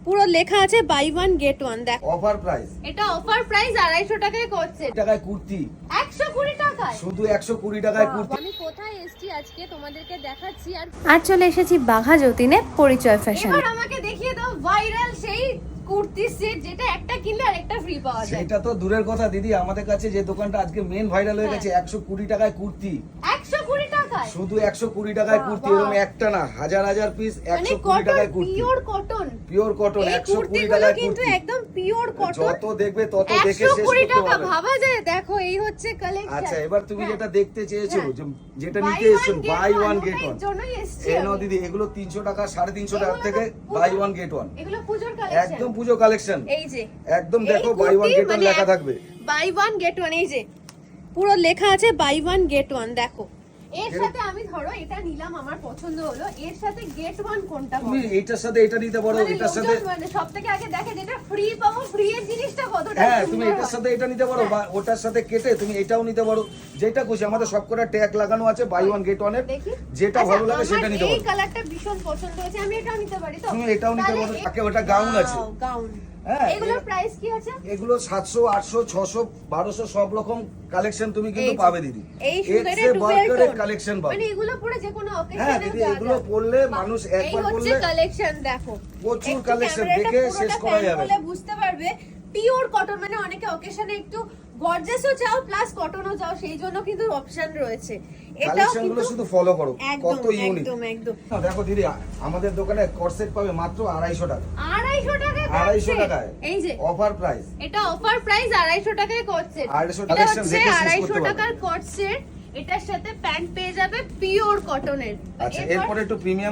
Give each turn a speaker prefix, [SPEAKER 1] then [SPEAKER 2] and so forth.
[SPEAKER 1] পুরো লেখা আছে বাই ওয়ান গেট ওয়ান। দেখো
[SPEAKER 2] অফার প্রাইস,
[SPEAKER 1] এটা অফার প্রাইস 250 টাকায় করছে।
[SPEAKER 2] টাকায় কুর্তি
[SPEAKER 1] 120 টাকায়,
[SPEAKER 2] শুধু 120 টাকায় কুর্তি।
[SPEAKER 1] আমি কোথায় এসেছি আজকে তোমাদেরকে দেখাচ্ছি।
[SPEAKER 3] আর চলে এসেছি বাঘা যতীনে পরিচয় ফ্যাশন।
[SPEAKER 1] এবার আমাকে দেখিয়ে দাও ভাইরাল সেই কুর্তি সেট যেটা একটা কিনলে আরেকটা ফ্রি পাওয়া যায়।
[SPEAKER 2] সেটা তো দূরের কথা দিদি, আমাদের কাছে যে দোকানটা আজকে মেন ভাইরাল হয়ে গেছে 120 টাকায় কুর্তি,
[SPEAKER 1] 120 টাকায়,
[SPEAKER 2] শুধু 120 টাকায় কুর্তি। এরকম একটা না, হাজার হাজার পিস 120 টাকায় kurti.
[SPEAKER 1] Pure cotton,
[SPEAKER 2] pure cotton,
[SPEAKER 1] এই
[SPEAKER 2] 120
[SPEAKER 1] কুর্তিগুলো
[SPEAKER 2] টাকায়
[SPEAKER 1] কিন্তু
[SPEAKER 2] কুর্তি।
[SPEAKER 1] একদম পিওর কটন।
[SPEAKER 2] যত দেখবে তত দেখে শেষ
[SPEAKER 1] 120
[SPEAKER 2] করতে
[SPEAKER 1] টাকা
[SPEAKER 2] পারবে।
[SPEAKER 1] ভাবা যায়। দেখো এই হচ্ছে কালেকশন।
[SPEAKER 2] আচ্ছা, এবার তুমি যেটা দেখতে চেয়েছো, যেটা
[SPEAKER 1] Buy
[SPEAKER 2] নিতে
[SPEAKER 1] one,
[SPEAKER 2] এসেছো
[SPEAKER 1] get
[SPEAKER 2] বাই
[SPEAKER 1] one,
[SPEAKER 2] ওয়ান
[SPEAKER 1] ওটার
[SPEAKER 2] গেট ওয়ান,
[SPEAKER 1] জন্যই এসেছি
[SPEAKER 2] এই নাও
[SPEAKER 1] আমি।
[SPEAKER 2] দিদি, এগুলো 300 টাকা 350 টাকা
[SPEAKER 1] এগুলো
[SPEAKER 2] থেকে
[SPEAKER 1] তো
[SPEAKER 2] বাই ওয়ান গেট ওয়ান।
[SPEAKER 1] এগুলো পূজোর কালেকশন,
[SPEAKER 2] একদম পুজো কালেকশন।
[SPEAKER 1] এই যে
[SPEAKER 2] একদম দেখো বাই ওয়ান গেট ওয়ান লেখা থাকবে।
[SPEAKER 1] বাই ওয়ান গেট ওয়ান, এই যে পুরো লেখা আছে বাই ওয়ান গেট ওয়ান। দেখো এর সাথে আমি ধরো এটা নিলাম, আমার পছন্দ হলো, এর সাথে গেট ওয়ান কোনটা
[SPEAKER 2] তুমি
[SPEAKER 1] হবে?
[SPEAKER 2] এইটার সাথে এটা নিতে পারো,
[SPEAKER 1] মানে
[SPEAKER 2] এটার সাথে
[SPEAKER 1] লোকজন মানে সবথেকে আগে দেখে যেটা ফ্রি পাবো, ফ্রি এর জিনিসটা কতটা
[SPEAKER 2] হ্যাঁ,
[SPEAKER 1] সুন্দর
[SPEAKER 2] তুমি এটার
[SPEAKER 1] হয়।
[SPEAKER 2] সাথে এটা নিতে পারো, বা ওটার সাথে কেটে তুমি এটাও নিতে পারো, যেটা খুশি। আমাদের সবকটা ট্যাগ লাগানো আছে বাই ওয়ান গেট ওয়ান এর,
[SPEAKER 1] দেখি
[SPEAKER 2] যেটা
[SPEAKER 1] আচ্ছা,
[SPEAKER 2] ভালো লাগে
[SPEAKER 1] আমার
[SPEAKER 2] সেটা নিতে
[SPEAKER 1] এই
[SPEAKER 2] পারো।
[SPEAKER 1] কালারটা ভীষণ পছন্দ হয়েছে, আমি এটাও নিতে পারি তো?
[SPEAKER 2] তুমি এটাও নিতে
[SPEAKER 1] তাহলে
[SPEAKER 2] পারো, তাকে ওটা গাউন আছে।
[SPEAKER 1] গাউন।
[SPEAKER 2] হ্যাঁ,
[SPEAKER 1] এগুলোর প্রাইস কি আছে?
[SPEAKER 2] এগুলো 700 800 600 1200 সব রকম কালেকশন তুমি কিন্তু
[SPEAKER 1] এই যে,
[SPEAKER 2] পাবে দিদি।
[SPEAKER 1] এই সুন্দর
[SPEAKER 2] এক্সে বার্কারের কালেকশন পাবে।
[SPEAKER 1] মানে এগুলো পরে যে কোনো
[SPEAKER 2] হ্যাঁ
[SPEAKER 1] অকেশনে
[SPEAKER 2] দিদি, এগুলো পরলে মানুষ একবার
[SPEAKER 1] এই হচ্ছে
[SPEAKER 2] পরলে
[SPEAKER 1] কালেকশন। দেখো
[SPEAKER 2] প্রচুর
[SPEAKER 1] একটু
[SPEAKER 2] কালেকশন
[SPEAKER 1] ক্যামেরাটা
[SPEAKER 2] দেখে
[SPEAKER 1] পুরোটা
[SPEAKER 2] শেষ করা
[SPEAKER 1] pan
[SPEAKER 2] যাবে।
[SPEAKER 1] করলে বুঝতে পারবে পিওর কটন। মানে অনেকে অকেশনে একটু গর্জিয়াসও চাও প্লাস কটনও চাও, সেই জন্য কিন্তু অপশন রয়েছে। এটাও
[SPEAKER 2] কালেকশন গুলো
[SPEAKER 1] কিন্তু
[SPEAKER 2] শুধু ফলো করো,
[SPEAKER 1] একদম
[SPEAKER 2] কত ইউনিক।
[SPEAKER 1] একদম একদম।
[SPEAKER 2] দেখো দিদি, আমাদের দোকানে কর্সেট পাবে মাত্র 250 টাকা।
[SPEAKER 1] 250 টাকা
[SPEAKER 2] 250 টাকায়
[SPEAKER 1] এই যে
[SPEAKER 2] অফার প্রাইস।
[SPEAKER 1] এটা অফার প্রাইস 250 টাকায় করছে।
[SPEAKER 2] 250
[SPEAKER 1] এটা
[SPEAKER 2] কালেকশন
[SPEAKER 1] হচ্ছে
[SPEAKER 2] দেখে শেষ
[SPEAKER 1] 250
[SPEAKER 2] করতে পারবে।
[SPEAKER 1] টাকার কটসেট, এটার সাথে প্যান্ট পেয়ে যাবে পিওর কটনের।
[SPEAKER 2] আচ্ছা, এরপরে একটু প্রিমিয়াম